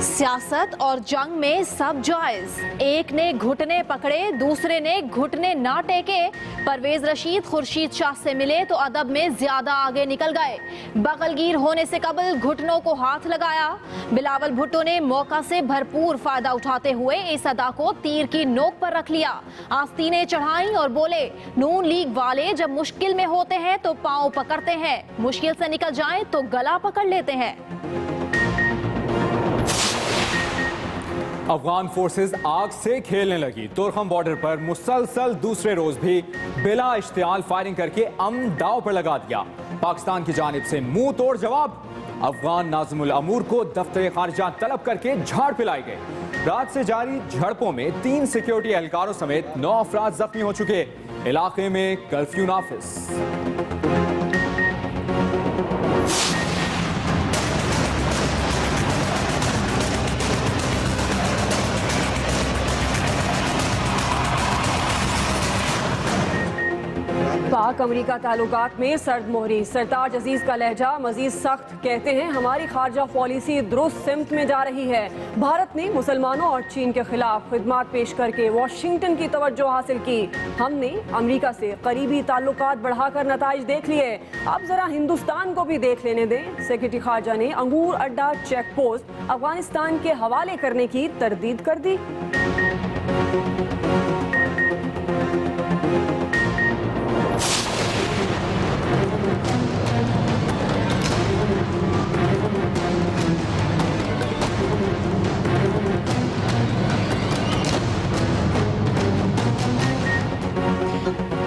सियासत और जंग में सब जायज। एक ने घुटने पकड़े, दूसरे ने घुटने ना टेके। परवेज रशीद खुर्शीद शाह से मिले तो अदब में ज्यादा आगे निकल गए। बगलगीर होने से कबल घुटनों को हाथ लगाया। बिलावल भुट्टो ने मौका से भरपूर फायदा उठाते हुए इस अदा को तीर की नोक पर रख लिया। आस्तीनें चढ़ाई और बोले, नून लीग वाले जब मुश्किल में होते हैं तो पांव पकड़ते हैं, मुश्किल से निकल जाएं तो गला पकड़ लेते हैं। अफगान फोर्सेस आग से खेलने लगी। तुर्खम बॉर्डर पर मुसलसल दूसरे रोज भी बिला इश्तियाल फायरिंग करके अमन दांव पर लगा दिया। पाकिस्तान की जानिब से मुंह तोड़ जवाब। अफगान नाज़िमुल अमूर को दफ्तर खारिजा तलब करके झाड़ पिलाई गई। रात से जारी झड़पों में 3 सिक्योरिटी एहलकारों समेत 9 अफराद जख्मी हो चुके। इलाके में कर्फ्यू नाफिज। पाक अमरीका ताल्लुकात में सर्द मोहरी। सरताज अजीज का लहजा मजीद सख्त। कहते हैं हमारी खारजा पॉलिसी दुरुस्त सिमत में जा रही है। भारत ने मुसलमानों और चीन के खिलाफ खिदमात पेश करके वाशिंगटन की तवज्जो हासिल की। हमने अमरीका से करीबी ताल्लुकात बढ़ाकर नताइज देख लिए। अब जरा हिंदुस्तान को भी देख लेने दें। सेक्रेटरी खारजा ने अंगूर अड्डा चेक पोस्ट अफगानिस्तान के हवाले करने की तरदीद कर दी।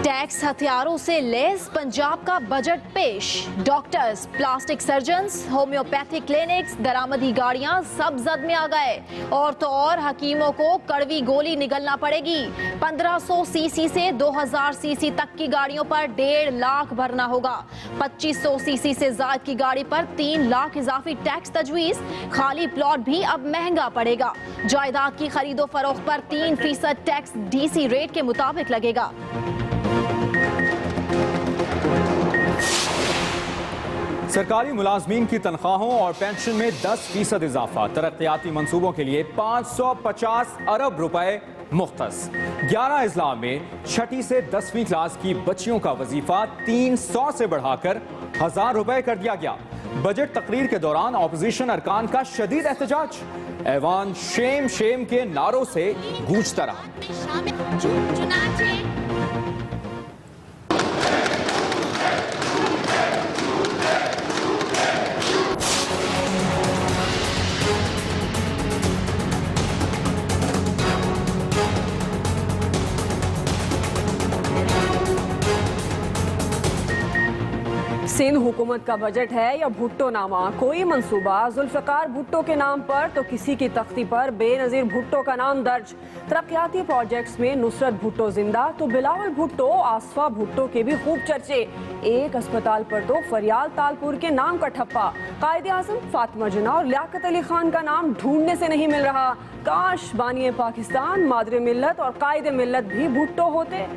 टैक्स हथियारों से लैस पंजाब का बजट पेश। Doctors, plastic surgeons, homeopathic clinics, दरामदी गाड़ियां सब जद में आ गए। और तो और हकीमों को कड़वी गोली निगलना पड़ेगी। 1500 सीसी से 2000 सीसी तक की गाड़ियों पर 1.5 लाख भरना होगा। 2500 सीसी से ज्यादा की गाड़ी पर 3 लाख इजाफी टैक्स तजवीज। खाली प्लॉट भी अब महंगा पड़ेगा। जायदाद की खरीदो फरोख्त पर 3% टैक्स डीसी रेट के मुताबिक लगेगा। सरकारी मुलाजमीन की तनख्वाहों और पेंशन में 10% इजाफा। तरक्याती मंसूबों के लिए 550 अरब रुपए मुख्तस। 11 अजला में 6ठी से 10वीं क्लास की बच्चियों का वजीफा 300 से बढ़ाकर 1000 रुपए कर दिया गया। बजट तकरीर के दौरान ऑपोजिशन अरकान का शदीद एहतजाज। ऐवान शेम शेम के नारों से गूंजता रहा। सिंध हुकूमत का बजट है या भुट्टो नामा, कोई मंसूबा जुल्फिकार भुट्टो के नाम पर तो किसी की तख्ती पर बेनजीर भुट्टो का नाम दर्ज। तरक्याती प्रोजेक्ट्स में नुसरत भुट्टो जिंदा तो बिलावल भुट्टो, आसफा भुट्टो के भी खूब चर्चे। एक अस्पताल पर तो फरियाल तालपुर के नाम का ठप्पा। कायदे आज़म फातिमा जिन्ना और लियाकत अली खान का नाम ढूंढने से नहीं मिल रहा। काश बानिए पाकिस्तान, मादरे मिल्लत और कायदे मिल्लत भी भुट्टो होते।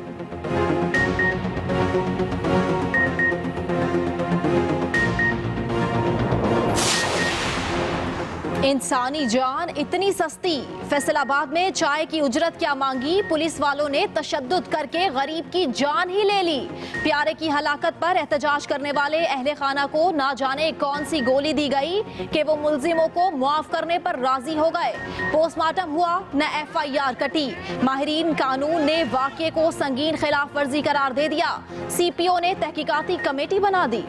इंसानी जान इतनी सस्ती। फैसलाबाद में चाय की उजरत क्या मांगी, पुलिस वालों ने तशद्दुद करके गरीब की जान ही ले ली। प्यारे की हलाकत पर एहतजाज करने वाले अहले खाना को ना जाने कौन सी गोली दी गई कि वो मुल्जिमों को मुआफ करने पर राजी हो गए। पोस्टमार्टम हुआ न FIR कटी। माहिरीन कानून ने वाक़े को संगीन खिलाफ वर्जी करार दे दिया। CPO ने तहकीकाती कमेटी बना दी।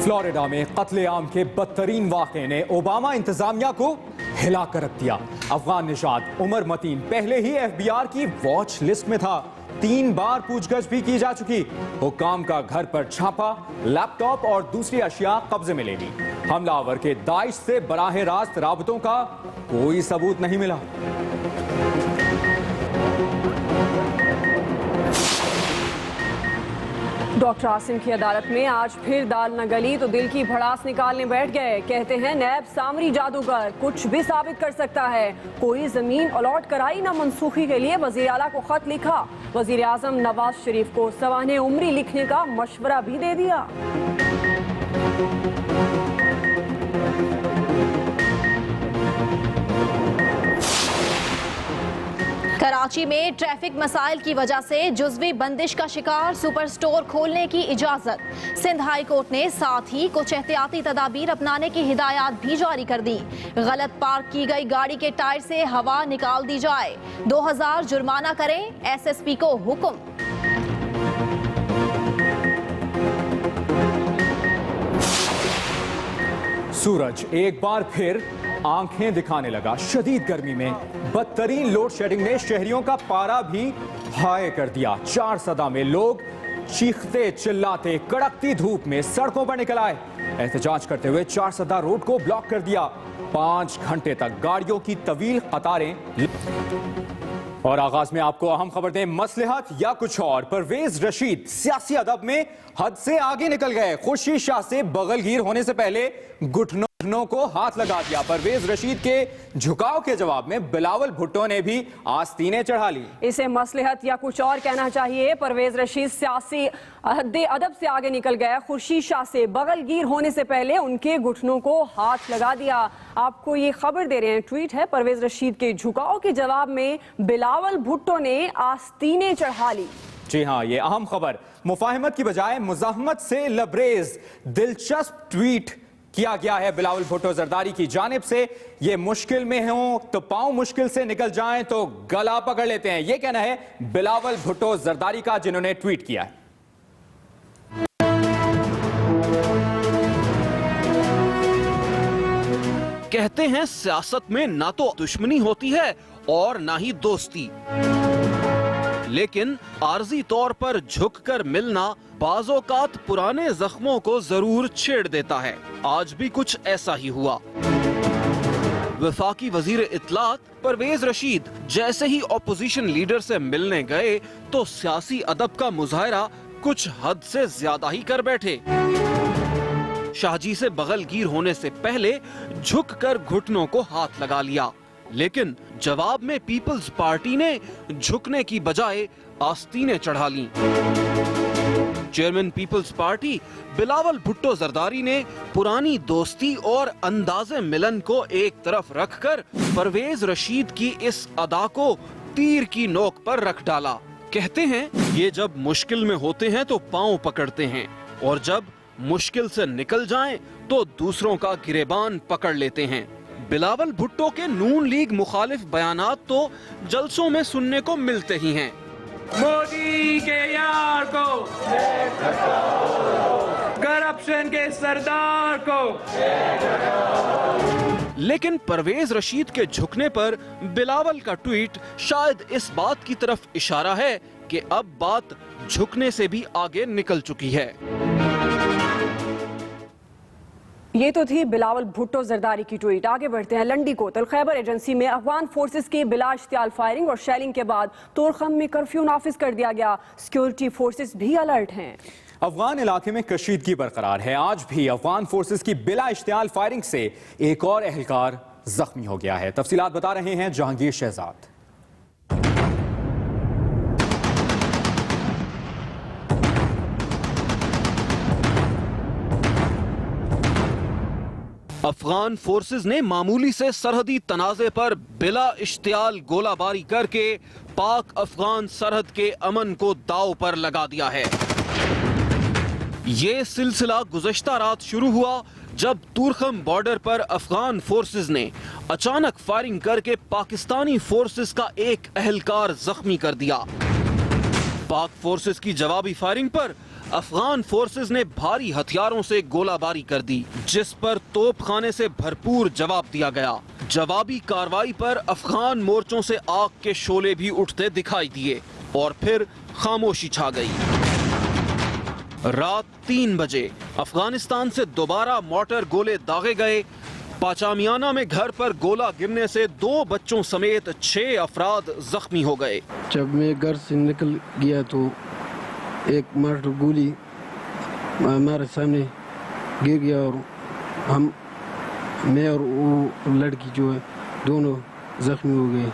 फ्लोरिडा में कत्लेआम के बदतरीन वाक़े ने ओबामा इंतजामिया को हिला कर रख दिया। अफगान निशाद उमर मतीन पहले ही FBI की वॉच लिस्ट में था। 3 बार पूछगछ भी की जा चुकी। हुक्काम का घर पर छापा, लैपटॉप और दूसरी अशिया कब्जे में ले ली। हमलावर के दाइश से बराह रास्त राबतों का कोई सबूत नहीं मिला। डॉक्टर आसिम की अदालत में आज फिर दाल न गली तो दिल की भड़ास निकालने बैठ गए। कहते हैं नैब सामरी जादूगर कुछ भी साबित कर सकता है। कोई जमीन अलॉट कराई ना मनसूखी के लिए वजीर आला को खत लिखा। वजीर आजम नवाज शरीफ को सवाने उम्री लिखने का मशवरा भी दे दिया। कराची में ट्रैफिक मसाइल की वजह से जुज़वी बंदिश का शिकार सुपर स्टोर खोलने की इजाजत। सिंध हाई कोर्ट ने साथ ही कुछ एहतियाती तदाबीर अपनाने की हिदायत भी जारी कर दी। गलत पार्क की गई गाड़ी के टायर से हवा निकाल दी जाए। 2000 जुर्माना करें, SSP को हुक्म। सूरज एक बार फिर आंखें दिखाने लगा। शदीद गर्मी में बदतरीन लोड शेडिंग ने शहरियों का पारा भी हाय कर दिया। 4 सदा में लोग चीखते चिल्लाते कड़कती धूप में सड़कों पर निकल आए। एहतजाज करते हुए 4 सदा रोड को ब्लॉक कर दिया। 5 घंटे तक गाड़ियों की तवील कतारें। और आगाज में आपको अहम खबर दें, मसलहत या कुछ और। परवेज रशीद सियासी अदब में हद से आगे निकल गए। खुर्शीद शाह से बगलगीर होने से पहले घुटनों को हाथ लगा दिया। परवेज रशीद के झुकाव के जवाब में बिलावल भुट्टो ने भी आस्तीनें चढ़ा ली। इसे मसलहत या कुछ और कहना चाहिए। परवेज रशीद सियासी हद्दे अदब से आगे निकल गया। खुर्शीद शाह से बगलगीर होने से पहले उनके घुटनों को हाथ लगा दिया। आपको ये खबर दे रहे हैं, ट्वीट है। परवेज रशीद के झुकाव के जवाब में बिलावल भुट्टो ने आस्तीनें चढ़ा ली। जी हाँ, ये अहम खबर। मुफाहमत की बजाय मुज़ाहमत से लबरेज दिलचस्प ट्वीट किया गया है बिलावल भुट्टो जरदारी की जानिब से। ये मुश्किल में हो तो पांव मुश्किल से निकल जाएं तो गला पकड़ लेते हैं। ये कहना है बिलावल भुट्टो जरदारी का, जिन्होंने ट्वीट किया है। कहते हैं सियासत में ना तो दुश्मनी होती है और ना ही दोस्ती, लेकिन आर्जी तौर पर झुककर मिलना बाज़ोकात पुराने जख्मों को जरूर छेड़ देता है। आज भी कुछ ऐसा ही हुआ। वफाकी वजीर इत्तलात परवेज रशीद जैसे ही ऑपोजिशन लीडर से मिलने गए तो सियासी अदब का मुजाहरा कुछ हद से ज्यादा ही कर बैठे। शाहजी से बगलगीर होने से पहले झुककर घुटनों को हाथ लगा लिया, लेकिन जवाब में पीपल्स पार्टी ने झुकने की बजाय आस्तीनें चढ़ा लीं। Chairman Peoples Party Bilawal Bhutto Zardari ने पुरानी दोस्ती और अंदाजे मिलन को एक तरफ रखकर परवेज रशीद की इस अदा को तीर की नोक पर रख डाला। कहते हैं ये जब मुश्किल में होते हैं तो पांव पकड़ते हैं और जब मुश्किल से निकल जाएं तो दूसरों का गिरेबान पकड़ लेते हैं। बिलावल भुट्टो के नून लीग मुखालिफ बयानात तो जलसों में सुनने को मिलते ही हैं। मोदी के यार को, करप्शन के सरदार को। लेकिन परवेज रशीद के झुकने पर बिलावल का ट्वीट शायद इस बात की तरफ इशारा है कि अब बात झुकने से भी आगे निकल चुकी है। ये तो थी बिलावल भुट्टो जरदारी की ट्वीट। आगे बढ़ते हैं लंडी कोतल। खैबर एजेंसी में अफगान फोर्सेस की बिला इश्तियाल फायरिंग और शेलिंग के बाद तोरखम में कर्फ्यू नाफिज कर दिया गया। सिक्योरिटी फोर्सेस भी अलर्ट हैं। अफगान इलाके में कशीदगी बरकरार है। आज भी अफगान फोर्सेस की बिला इश्तियाल फायरिंग से एक और एहलकार जख्मी हो गया है। तफसीलात बता रहे हैं जहांगीर शहजाद। अफगान फोर्सेस ने मामूली से सरहदी तनाजे पर बिला इश्तियाल गोलाबारी करके पाक अफगान सरहद के अमन को दाव पर लगा दिया है। ये सिलसिला गुज़श्ता रात शुरू हुआ जब तुरखम बॉर्डर पर अफगान फोर्सेस ने अचानक फायरिंग करके पाकिस्तानी फोर्सेस का एक अहलकार जख्मी कर दिया। पाक फोर्सेस की जवाबी फायरिंग पर अफगान फोर्सेस ने भारी हथियारों से गोलाबारी कर दी, जिस पर तोपखाने से भरपूर जवाब दिया गया। जवाबी कार्रवाई पर अफगान मोर्चों से आग के शोले भी उठते दिखाई दिए और फिर खामोशी छा गई। रात 3 बजे अफगानिस्तान से दोबारा मोर्टर गोले दागे गए। पाचामियाना में घर पर गोला गिरने से 2 बच्चों समेत 6 अफराद जख्मी हो गए। जब मैं घर से निकल गया तो एक मोर्टर गोली हमारे सामने गिर गया और मैं और वो लड़की जो है दोनों जख्मी हो गए।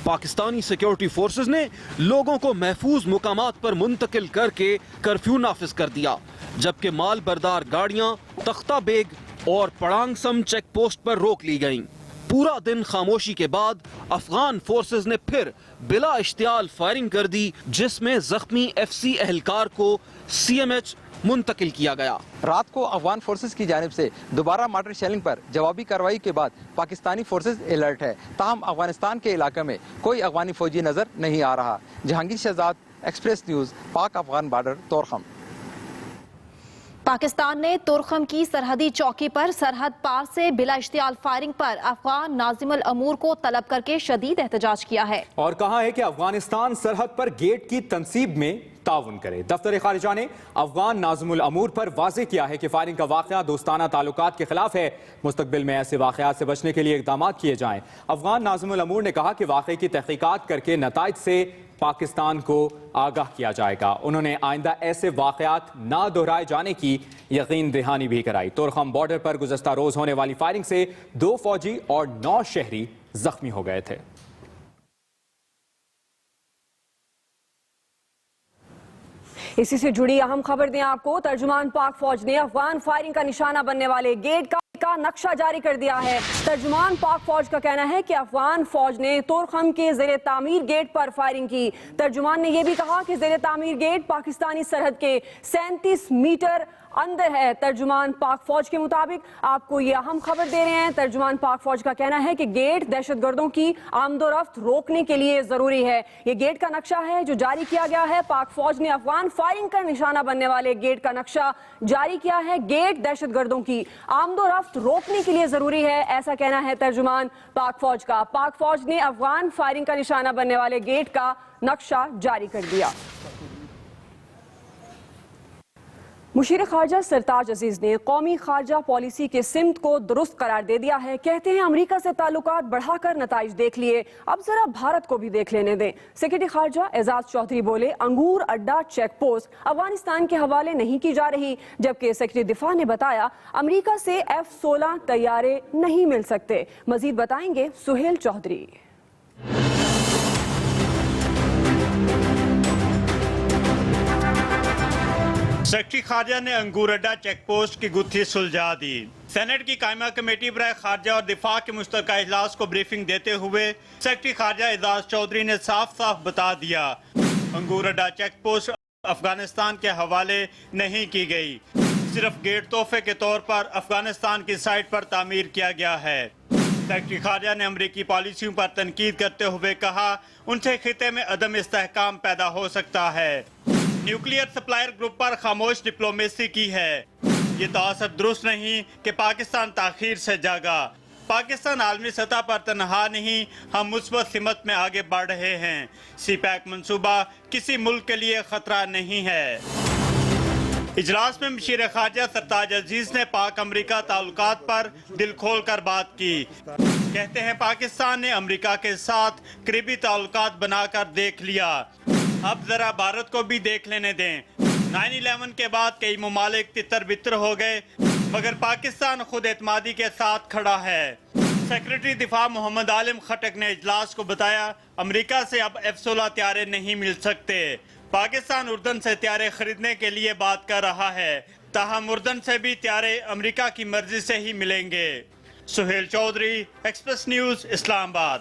पाकिस्तानी सिक्योरिटी फोर्सेस ने लोगों को महफूज मुकामात पर मुंतकिल करके कर्फ्यू नाफिज कर दिया, जबकि माल बरदार गाड़ियां तख्ता बेग और पड़ांगसम चेक पोस्ट पर रोक ली गईं। पूरा दिन खामोशी के बाद अफगान फोर्सेस ने फिर बिला इश्तियाल फायरिंग कर दी, जिसमें जख्मी FC एहलकार को CMH मुंतकिल किया गया। रात को अफगान फोर्सेस की जानिब से दोबारा मॉर्टर शेलिंग पर जवाबी कार्रवाई के बाद पाकिस्तानी फोर्सेस अलर्ट है। ताहम अफगानिस्तान के इलाके में कोई अफगानी फौजी नजर नहीं आ रहा। जहांगीर शहजाद, एक्सप्रेस न्यूज, पाक अफगान बॉर्डर, तोरखम। पाकिस्तान ने तुरखम की सरहदी चौकी पर सरहद पार से बिला इश्तियाल फायरिंग पर अफगान नाजिमुल अमूर को तलब करके शदीद एहतजाज किया है और कहा है कि अफगानिस्तान सरहद पर गेट की तंसीब में ताउन करे। दफ्तर खारिजा ने अफगान नाजिमुल अमूर पर वाज़ेह किया है कि फायरिंग का वाक़या दोस्ताना ताल्लुकात के खिलाफ है। मुस्तकबिल में ऐसे वाक़यात से बचने के लिए इक़दाम किए जाएं। अफगान नाजिमुल अमूर ने कहा कि वाक़े की तहकीकात करके नताइज से पाकिस्तान को आगाह किया जाएगा। उन्होंने आइंदा ऐसे वाक़यात ना दोहराए जाने की यकीन दहानी भी कराई। तोरखम बॉर्डर पर गुज़श्ता रोज होने वाली फायरिंग से 2 फौजी और 9 शहरी जख्मी हो गए थे। इसी से जुड़ी अहम खबर दें आपको। तर्जुमान पाक फौज ने अफगान फायरिंग का निशाना बनने वाले गेट का नक्शा जारी कर दिया है। तर्जुमान पाक फौज का कहना है कि अफगान फौज ने तोरखम के ज़ेरे तामीर गेट पर फायरिंग की। तर्जुमान ने यह भी कहा कि ज़ेरे तामीर गेट पाकिस्तानी सरहद के 37 मीटर अंदर है। तर्जुमान पाक फौज के मुताबिक आपको ये अहम खबर दे रहे हैं। तर्जुमान पाक फौज का कहना है कि गेट दहशतगर्दों की आमदोरफ्त रोकने के लिए जरूरी है। ये गेट का नक्शा है जो जारी किया गया है। पाक फौज ने अफगान फायरिंग का निशाना बनने वाले गेट का नक्शा जारी किया है। गेट दहशतगर्दों की आमदोरफ्त रोकने के लिए जरूरी है, ऐसा कहना है तर्जुमान पाक फौज का। पाक फौज ने अफगान फायरिंग का निशाना बनने वाले गेट का नक्शा जारी कर दिया। मुशीर खारजा सरताज अजीज ने कौमी खारजा पॉलिसी के सिमत को दुरुस्त करार दे दिया है। कहते हैं अमरीका से ताल्लुकात बढ़ाकर नताइज देख लिए, अब जरा भारत को भी देख लेने दें। सेक्रेटरी खारजा एजाज चौधरी बोले, अंगूर अड्डा चेक पोस्ट अफगानिस्तान के हवाले नहीं की जा रही, जबकि सेक्रेटरी दिफा ने बताया अमरीका से F-16 तैयारे नहीं मिल सकते। मजीद बताएंगे सुहेल चौधरी। सेक्रेटरी खारजा ने अंगूर अड्डा चेक पोस्ट की गुत्थी सुलझा दी। सेनेट की कायमा कमेटी बराए खारजा और दिफा के मुश्तरका इजलास को ब्रीफिंग देते हुए सेक्रेटरी खारजा एजाज चौधरी ने साफ साफ बता दिया, अंगूर अड्डा चेक पोस्ट अफगानिस्तान के हवाले नहीं की गई, सिर्फ गेट तोहफे के तौर पर अफगानिस्तान की साइट पर तामीर किया गया है। सेक्रेटरी खारजा ने अमरीकी पॉलिसियों पर तनकीद करते हुए कहा, उनसे खिते में अदम इस्तेहकाम पैदा हो सकता है। न्यूक्लियर सप्लायर ग्रुप पर खामोश डिप्लोमेसी की है। ये तासर दुरुस्त नहीं कि पाकिस्तान ताखीर से जागा। पाकिस्तान आलमी सतह पर तनहा नहीं, हम मुस्बत सिमत में आगे बढ़ रहे हैं। CPEC मंसूबा किसी मुल्क के लिए खतरा नहीं है। इजलास में मुशीर खारजा सरताज अजीज ने पाक अमरीका ताल्लुकात पर दिल खोल कर बात की। कहते हैं पाकिस्तान ने अमरीका के साथ करीबी ताल्लुकात बनाकर देख लिया, अब जरा भारत को भी देख लेने दें। 9/11 के बाद कई ममालिक तितर बितर हो गए, मगर पाकिस्तान खुद एतमादी के साथ खड़ा है। सेक्रेटरी दिफा मोहम्मद आलिम खटक ने इजलास को बताया, अमेरिका से अब F-16 तैयारे नहीं मिल सकते। पाकिस्तान उर्दन से तैयारे खरीदने के लिए बात कर रहा है, ताहम उर्दन से भी तैयारे अमेरिका की मर्जी से ही मिलेंगे। Suhail Chaudhry, Express News, Islamabad.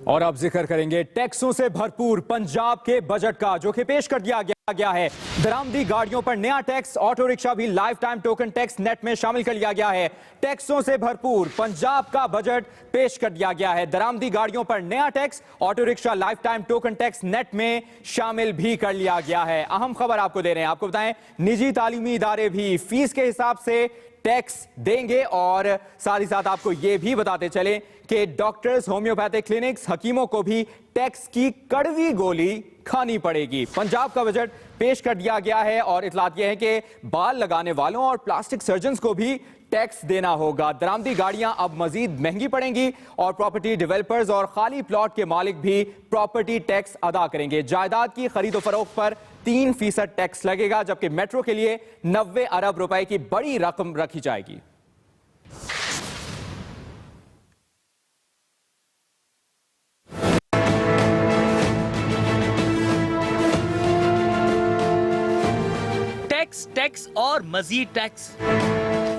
और अब जिक्र करेंगे टैक्सों से भरपूर पंजाब के बजट का, जो कि पेश कर दिया गया है। दरामदी गाड़ियों पर नया टैक्स, ऑटो रिक्शा भी life time token tax net में शामिल कर लिया गया है। टैक्सों से भरपूर पंजाब का बजट पेश कर दिया गया है। दरामदी गाड़ियों पर नया tax, auto rickshaw life time token tax net में शामिल भी कर लिया गया है। अहम खबर आपको दे रहे हैं, आपको बताएं निजी तालीमी इदारे भी फीस के हिसाब से टैक्स देंगे और साथ ही साथ आपको यह भी बताते चलें कि डॉक्टर्स, होम्योपैथिक क्लिनिक्स, हकीमों को भी टैक्स की कड़वी गोली खानी पड़ेगी। पंजाब का बजट पेश कर दिया गया है और इतलात यह है कि बाल लगाने वालों और प्लास्टिक सर्जन्स को भी टैक्स देना होगा। दरामदी गाड़ियां अब मजीद महंगी पड़ेंगी और प्रॉपर्टी डेवलपर्स और खाली प्लॉट के मालिक भी प्रॉपर्टी टैक्स अदा करेंगे। जायदाद की खरीदो फरोख्त पर 3% टैक्स लगेगा, जबकि मेट्रो के लिए 90 अरब रुपए की बड़ी रकम रखी जाएगी। टैक्स, टैक्स और मजीद टैक्स।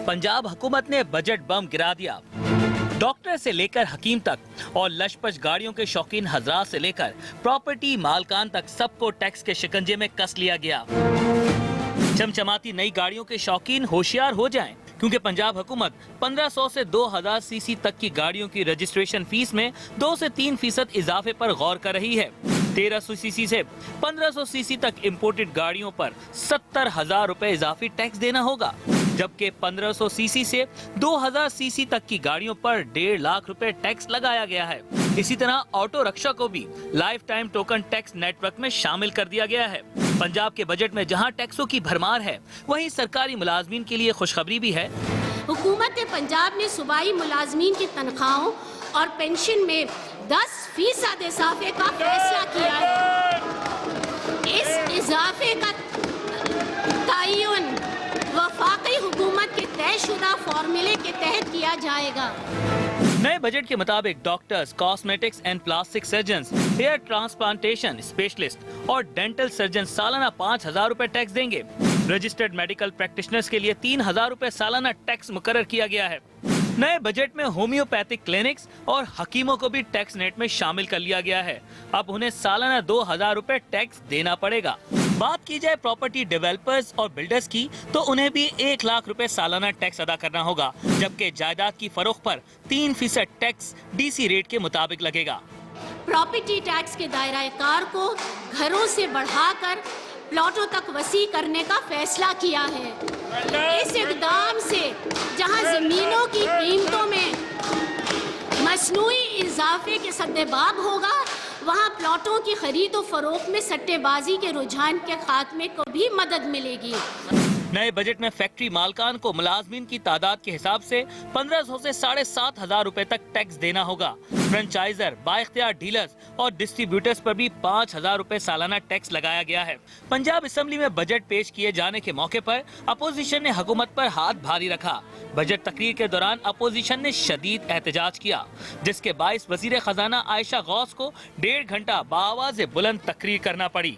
पंजाब हुकूमत ने बजट बम गिरा दिया। डॉक्टर से लेकर हकीम तक और लशपश गाड़ियों के शौकीन हजरात से लेकर प्रॉपर्टी मालकान तक सबको टैक्स के शिकंजे में कस लिया गया। चमचमाती नई गाड़ियों के शौकीन होशियार हो जाएं, क्योंकि पंजाब हुकूमत 1500 से 2000 सीसी तक की गाड़ियों की रजिस्ट्रेशन फीस में 2 से 3% इजाफे पर गौर कर रही है। 1300 सीसी से 1500 सीसी तक इम्पोर्टेड गाड़ियों पर 70,000 रुपए इजाफी टैक्स देना होगा, जबकि 1500 सीसी से 2000 सीसी तक की गाड़ियों पर 1.5 लाख रुपए टैक्स लगाया गया है। इसी तरह ऑटो रिक्शा को भी life time token tax network में शामिल कर दिया गया है। पंजाब के बजट में जहां टैक्सों की भरमार है, वहीं सरकारी मुलाजमीन के लिए खुशखबरी भी है। हुकूमत पंजाब ने सूबाई मुलाजमीन की तनख्वाहों और पेंशन में 10% इजाफे का फैसला किया है। इस इजाफे का तयन वफाकी हुकूमत के तयशुदा फॉर्मूले के तहत किया जाएगा। नए बजट के मुताबिक doctors, cosmetics and plastic surgeon, hair transplantation specialist और डेंटल सर्जन सालाना 5,000 रुपए टैक्स देंगे। रजिस्टर्ड मेडिकल प्रैक्टिशनर्स के लिए 3,000 रुपए सालाना टैक्स मुकर्रर किया गया है। नए बजट में होम्योपैथिक क्लिनिक्स और हकीमों को भी टैक्स नेट में शामिल कर लिया गया है। अब उन्हें सालाना 2,000 रुपए टैक्स देना पड़ेगा। बात की जाए प्रॉपर्टी डेवलपर्स और बिल्डर्स की, तो उन्हें भी 1 लाख रुपए सालाना टैक्स अदा करना होगा, जबकि जायदाद की फरोख्त पर 3% टैक्स DC रेट के मुताबिक लगेगा। प्रॉपर्टी टैक्स के दायरा कार को घरों से बढ़ाकर प्लॉटों तक वसी करने का फैसला किया है। इस इक़दाम से जहां जमीनों की कीमतों में मसनूई इजाफे के सद्देबाब होगा, वहां प्लॉटों की खरीद और फरोख्त में सट्टेबाजी के रुझान के खात्मे को भी मदद मिलेगी। नए बजट में फैक्ट्री मालकान को मुलाजमीन की तादाद के हिसाब से 1500 से 7,500 रुपए तक टैक्स देना होगा। फ्रेंचाइजर, बाइख्तियार डीलर्स और डिस्ट्रीब्यूटर्स पर भी 5,000 रुपए सालाना टैक्स लगाया गया है। पंजाब असेंबली में बजट पेश किए जाने के मौके पर अपोजिशन ने हुकूमत पर हाथ भारी रखा। बजट तकरीर के दौरान अपोजिशन ने शदीद एहतजाज किया, जिसके बाइस वजीर खजाना आयशा गौस को 1.5 घंटा बाआवाज़ बुलंद तकरीर करना पड़ी।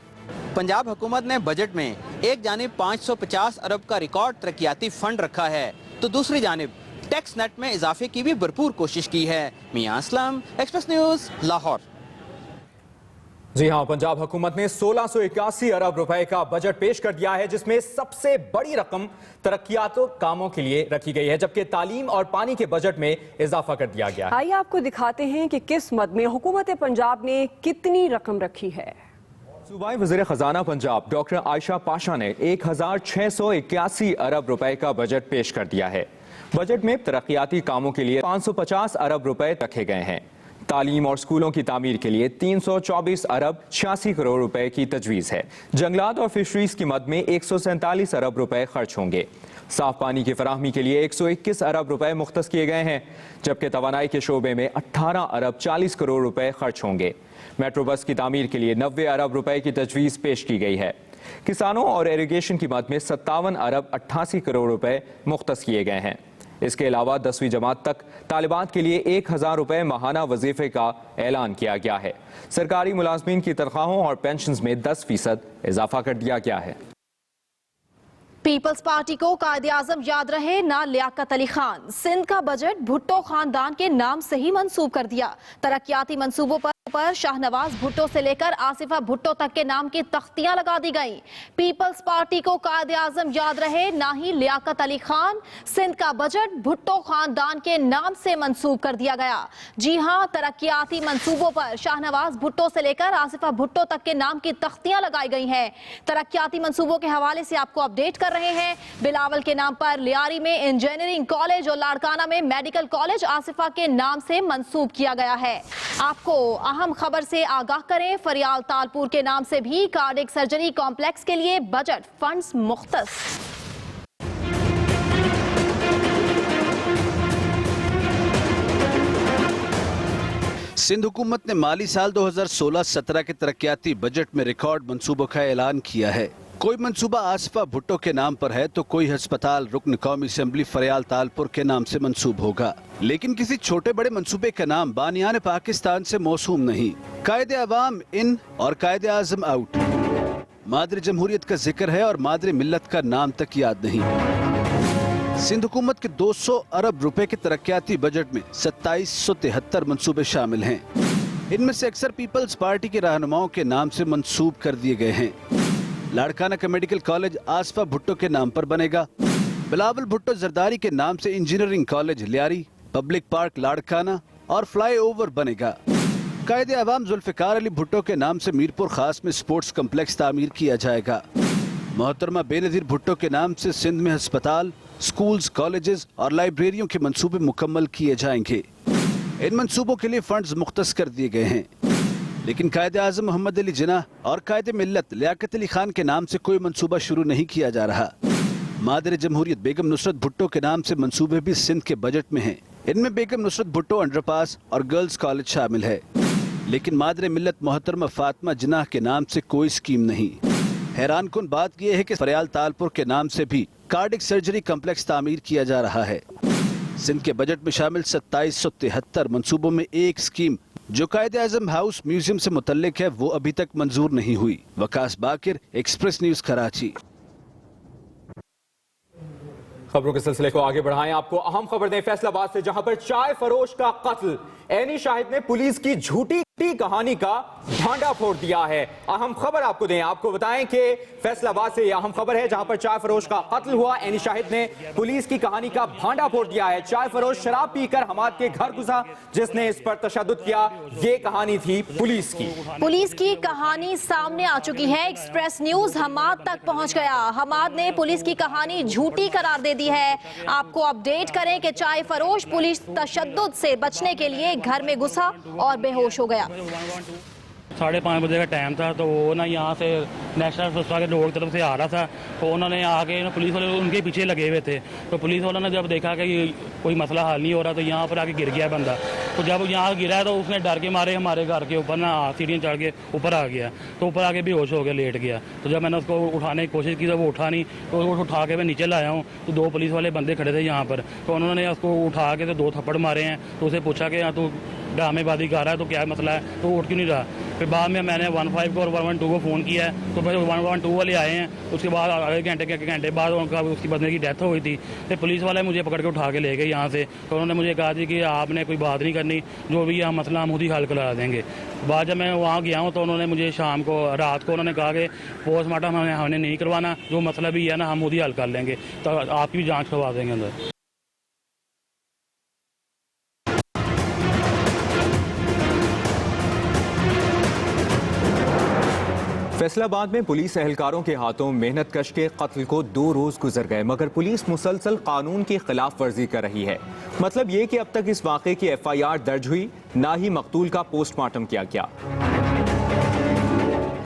पंजाब हुकूमत ने बजट में एक जानिब 550 अरब का रिकॉर्ड तरक्याती फंड रखा है, तो दूसरी जानिब टैक्स नेट में इजाफे की भी भरपूर कोशिश की है। मियां असलम, एक्सप्रेस न्यूज़, लाहौर। जी हां, पंजाब हुकूमत ने 1681 अरब रुपए का बजट पेश कर दिया है, जिसमें सबसे बड़ी रकम तरक्याती कामों के लिए रखी गई है, जबकि तालीम और पानी के बजट में इजाफा कर दिया गया है। आइए आपको दिखाते हैं कि किस मद में हुकूमत पंजाब ने कितनी रकम रखी है। सूबाई वज़ीर खजाना पंजाब डॉक्टर आयशा पाशा ने 1681 अरब रुपए का बजट पेश कर दिया है। बजट में तरक्याती कामों के लिए 550 अरब रुपए रखे गए हैं। तालीम और स्कूलों की तामीर के लिए 324 अरब 86 करोड़ रुपए की तजवीज़ है। जंगलात और फिशरीज की मद में 147 अरब रुपए खर्च होंगे। साफ पानी की फराहमी के लिए 121 अरब रुपए मुख्तस किए गए हैं, जबकि तवानाई के शोबे में 18 अरब 40 करोड़ रुपए खर्च होंगे। मेट्रो बस की तामीर के लिए 90 अरब रुपए की तजवीज़ पेश की गई है। किसानों और इरिगेशन की मद में 57 अरब 88 करोड़ रुपए मुख्तस किए गए हैं। इसके अलावा 10वीं जमात तक तालिबात के लिए 1,000 रुपए माहाना वजीफे का ऐलान किया गया है। सरकारी मुलाजमीन की तनख्वाहों और पेंशन में 10% इजाफा कर दिया गया है। पीपल्स पार्टी को कायदे आजम याद रहे ना लियाकत अली खान। सिंध का बजट भुट्टो खानदान के नाम से ही मंसूब कर दिया। तरक्याती मंसूबों पर पर शाहनवाज भुट्टो से लेकर आसिफा भुट्टो तक के नाम की तख्तियां लगा दी गईं। पीपल्स पार्टी को कायदे-आज़म याद रहे, ना ही लियाकत अली खान। सिंध का बजट भुट्टो खानदान के नाम से मंसूब कर दिया गया। जी हां, तरक्याती मंसूबों पर शाहनवाज भुट्टो से लेकर आसिफा भुट्टो तक के नाम की तख्तियां लगाई गई हैं। तरक्याती मंसूबों के हवाले से आपको अपडेट कर रहे हैं। बिलावल के नाम पर लियारी में इंजीनियरिंग कॉलेज और लाड़काना में मेडिकल कॉलेज आसिफा के नाम से मंसूब किया गया है। आपको अहम खबर से आगाह करें, फरियाल तालपुर के नाम से भी कार्डियक सर्जरी कॉम्प्लेक्स के लिए बजट फंड्स मुख्तस। सिंध हुकूमत ने माली साल 2016-17 के तरक्याती बजट में रिकॉर्ड मंसूबों का ऐलान किया है। कोई मंसूबा आसिफा भुट्टो के नाम पर है तो कोई अस्पताल रुकन कौमी असेंबली फरियाल तालपुर के नाम से मंसूब होगा, लेकिन किसी छोटे बड़े मंसूबे का नाम बानियान पाकिस्तान से मौसूम नहीं। कायदे अवाम इन और कायदे आज़म आउट। मादर जमहूरियत का जिक्र है और मादर मिल्लत का नाम तक याद नहीं। सिंध हुकूमत के 200 अरब रुपए के तरक्याती बजट में 2773 मंसूबे शामिल हैं। इनमें से अक्सर पीपल्स पार्टी के रहनुमाओं के नाम से मंसूब कर दिए गए हैं। लाड़काना का मेडिकल कॉलेज आसिफा भुट्टो के नाम पर बनेगा। बिलावल भुट्टो जरदारी के नाम से engineering college Lyari, public park Larkana और फ्लाईओवर बनेगा। कायदे अवाम जुल्फिकार अली भुट्टो के नाम से मीरपुर खास में स्पोर्ट्स कम्प्लेक्स तामीर किया जाएगा। मोहतरमा बेनज़ीर भुट्टो के नाम से सिंध में अस्पताल, स्कूल्स, कॉलेजेस और लाइब्रेरियों के मंसूबे मुकम्मल किए जाएंगे। इन मंसूबों के लिए फंड्स मुख्तस कर दिए गए हैं, लेकिन कायदे आज़म मोहम्मद अली जिन्ना और कायदे मिल्लत लियाकत अली खान के नाम से कोई मंसूबा शुरू नहीं किया जा रहा। मादर जमहूरियत बेगम नुसरत भुट्टो के नाम से मंसूबे भी सिंध के बजट में हैं। इनमें बेगम नुसरत भुट्टो अंडरपास और गर्ल्स कॉलेज शामिल है, लेकिन मादर मिल्लत मोहतरमा फातिमा जिन्ना के नाम से कोई स्कीम नहीं। हैरान कुन बात यह है कि फरियाल तालपुर के नाम से भी कार्डियक सर्जरी कम्प्लेक्स तामीर किया जा रहा है। सिंध के बजट में शामिल 2773 मंसूबों में एक स्कीम जो कायदे आज़म हाउस म्यूजियम से मुतल्लिक है वो अभी तक मंजूर नहीं हुई। वकास बाकिर, एक्सप्रेस न्यूज, कराची। खबरों के सिलसिले को आगे बढ़ाएं, आपको अहम खबर दें फैसलाबाद से, जहां पर चाय फरोश का कत्ल। एनी शाहिद ने पुलिस की झूठी कहानी का भांडा फोड़ दिया है। अहम खबर आपको दें, आपको बताएं कि फैसलाबाद से यह अहम खबर है, जहां पर चाय फरोश का कत्ल हुआ। एनी शाहिद ने पुलिस की कहानी का भांडा फोड़ दिया है। चाय फरोश शराब पीकर हमाद के घर घुसा, जिसने इस पर तशद्दुद किया। ये कहानी थी पुलिस की। पुलिस की कहानी सामने आ चुकी है। एक्सप्रेस न्यूज हमाद तक पहुंच गया। हमाद ने पुलिस की कहानी झूठी करार दे दी है। आपको अपडेट करें कि चाय फरोश पुलिस तशद्दुद से बचने के लिए घर में घुसा और बेहोश हो गया। 5:30 बजे का टाइम था, तो वो ना यहाँ से नेशनल फुटबॉल के रोड की तरफ से आ रहा था, तो उन्होंने आके पुलिस वाले उनके पीछे लगे हुए थे। तो पुलिस वालों ने जब देखा कि कोई मसला हल नहीं हो रहा, तो यहाँ पर आके गिर गया बंदा। तो जब यहाँ गिरा है तो उसने डर के मारे हमारे घर के ऊपर ना सीढ़ियाँ चढ़ के ऊपर आ गया, तो ऊपर आके बेहोश हो गया, लेट गया। तो जब मैंने उसको उठाने की कोशिश की तो वो उठा नहीं, तो उसको उठा के मैं नीचे लाया हूँ। तो 2 पुलिस वाले बंदे खड़े थे यहाँ पर, तो उन्होंने उसको उठा के तो 2 थप्पड़ मारे हैं। तो उसे पूछा कि यहाँ तो ड्रामेबाजी कर रहा है, तो क्या मसला है, तो उठ क्यों नहीं रहा। फिर बाद में मैंने 15 को और 112 को फ़ोन किया है, तो फिर 112 वाले आए हैं। उसके बाद आधे घंटे बाद उनका उसकी बंदे की डेथ हो गई थी। फिर पुलिस वाले मुझे पकड़ के उठा के ले गए यहाँ से। तो उन्होंने मुझे कहा थी कि आपने कोई बात नहीं करनी, जो भी यहाँ मसला हम खुद ही हल करा देंगे। बाद जब मैं वहाँ गया हूँ तो उन्होंने मुझे रात को उन्होंने कहा कि पोस्टमार्टम हमने नहीं करवाना, जो मसला भी है ना हम खुद ही हल कर लेंगे, तो आपकी भी जाँच करवा देंगे अंदर। फैसलाबाद में पुलिस एहलकारों के हाथों मेहनत कश के कत्ल को 2 रोज गुजर गए, मगर पुलिस मुसलसल कानून की खिलाफ वर्जी कर रही है। मतलब ये कि अब तक इस वाक़े की FIR दर्ज हुई, ना ही मकतूल का पोस्टमार्टम किया गया।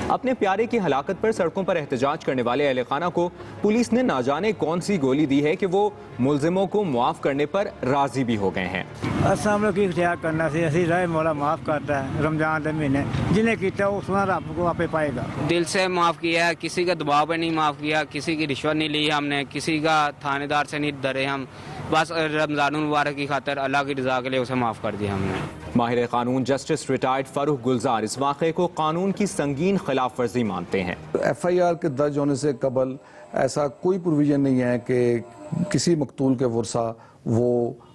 अपने प्यारे की हलाकत पर सड़कों पर एहतजाज करने वाले अहले खाना को पुलिस ने ना जाने कौन सी गोली दी है कि वो मुलजिमों को मुआफ करने पर राजी भी हो गए हैं। असां लोग इख्तियार करना सी, असी रहे मौला माफ़ करता है। रमजान के महीने जिन्हें किया उसमें रब को आपे पाएगा। दिल से माफ़ किया है, किसी का दबाव पे नहीं माफ़ किया, किसी की रिश्वत नहीं ली हमने, किसी का थानेदार से नहीं डरे हम, बस रमजान मुबारक की खातिर अल्लाह की रज़ा के लिए उसे माफ़ कर दिया हमने। माहिर कानून जस्टिस रिटायर्ड फारूक गुलजार इस वाक़े को कानून की संगीन खिलाफ वर्जी मानते हैं। FIR के दर्ज होने से कबल ऐसा कोई प्रोविजन नहीं है कि किसी मकतूल के वर्सा वो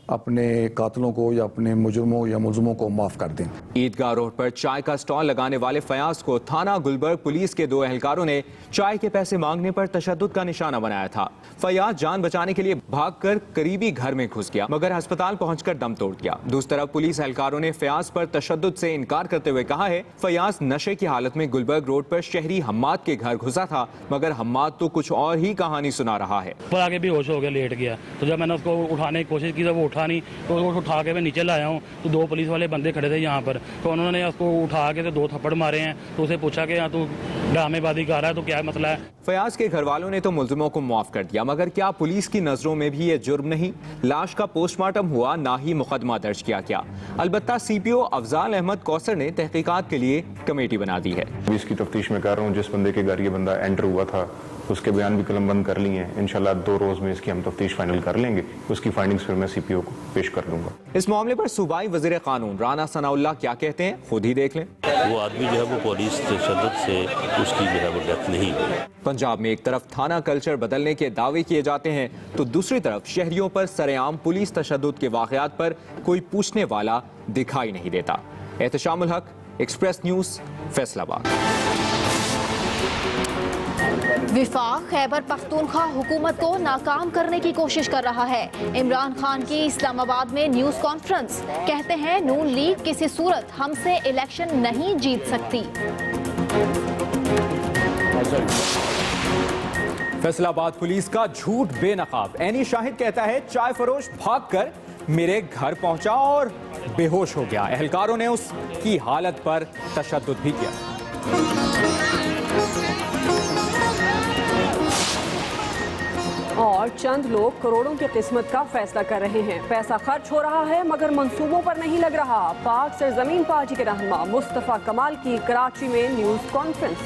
अपने कातलों को या अपने मुजरमों या मुलजमों को माफ़ कर दें। ईदगाह रोड पर चाय का स्टॉल लगाने वाले फयाज को थाना गुलबर्ग पुलिस के 2 एहलकारों ने चाय के पैसे मांगने पर तशद्दुद का निशाना बनाया था। फयाज जान बचाने के लिए भागकर करीबी घर में घुस गया मगर अस्पताल पहुंचकर दम तोड़ गया। दूसरी तरफ पुलिस एहलकारों ने फयाज पर तशद्दुद से इनकार करते हुए कहा है फयाज नशे की हालत में गुलबर्ग रोड पर शहरी हम्माद के घर घुसा था मगर हम्माद तो कुछ और ही कहानी सुना रहा है। पर आगे बेहोश हो गया, लेट गया, तो जब मैंने उसको उठाने की कोशिश की तो वो उठा नहीं, तो उसको उठा के मैं नीचे लाया हूँ तो 2 पुलिस वाले बंदे खड़े थे यहाँ पर, तो उन्होंने उसको उठा के तो 2 थप्पड़ मारे हैं। तो उसे पूछा कि तू ड्रामेबाजी कर रहा है तो क्या मसला है। फयाज के घर वालों ने तो मुलजिमों को माफ कर दिया मगर क्या पुलिस की नजरों में भी ये जुर्म नहीं? लाश का पोस्टमार्टम हुआ, ना ही मुकदमा दर्ज किया गया। अलबत्ता सीपीओ अफजाल अहमद कौसर ने तहकीकात के लिए कमेटी बना दी है। इसकी तफ्तीश में कर रहा हूँ, जिस बंदे के घर ये बंदा एंटर हुआ था उसके बयान भी कलमबंद कर लिए हैं। इंशाल्लाह 2 रोज में इसकी हम तफ्तीश फाइनल कर लेंगे, उसकी फाइंडिंग्स फिर मैं सीपीओ को पेश कर दूंगा। इस मामले पर सूबाई वजीर कानून राना सनाउल्लाह क्या कहते हैं, खुद ही देख लें। वो आदमी जो है वो पुलिस तशद्दुद से उसकी जो है वो डेथ नहीं हुई। पंजाब में एक तरफ थाना कल्चर बदलने के दावे किए जाते हैं तो दूसरी तरफ शहरियों पर सरेआम पुलिस तशद्दुद के वाकयात पर कोई पूछने वाला दिखाई नहीं देता। एहतशामुल हक, एक्सप्रेस न्यूज, फैसलाबाद। विफाक खैबर पख्तूनख्वा हुकूमत को नाकाम करने की कोशिश कर रहा है। इमरान खान की इस्लामाबाद में न्यूज कॉन्फ्रेंस, कहते हैं नून लीग किसी सूरत हमसे इलेक्शन नहीं जीत सकती। फैसलाबाद पुलिस का झूठ बेनकाब। एनी शाहिद कहता है चाय फरोश भागकर मेरे घर पहुंचा और बेहोश हो गया। एहलकारों ने उसकी हालत पर तशद्दुद भी किया। और चंद लोग करोड़ों की किस्मत का फैसला कर रहे हैं। पैसा खर्च हो रहा है मगर मंसूबों पर नहीं लग रहा। पाक सरजमीन पार्टी के रहनुमा मुस्तफा कमाल की कराची में न्यूज कॉन्फ्रेंस।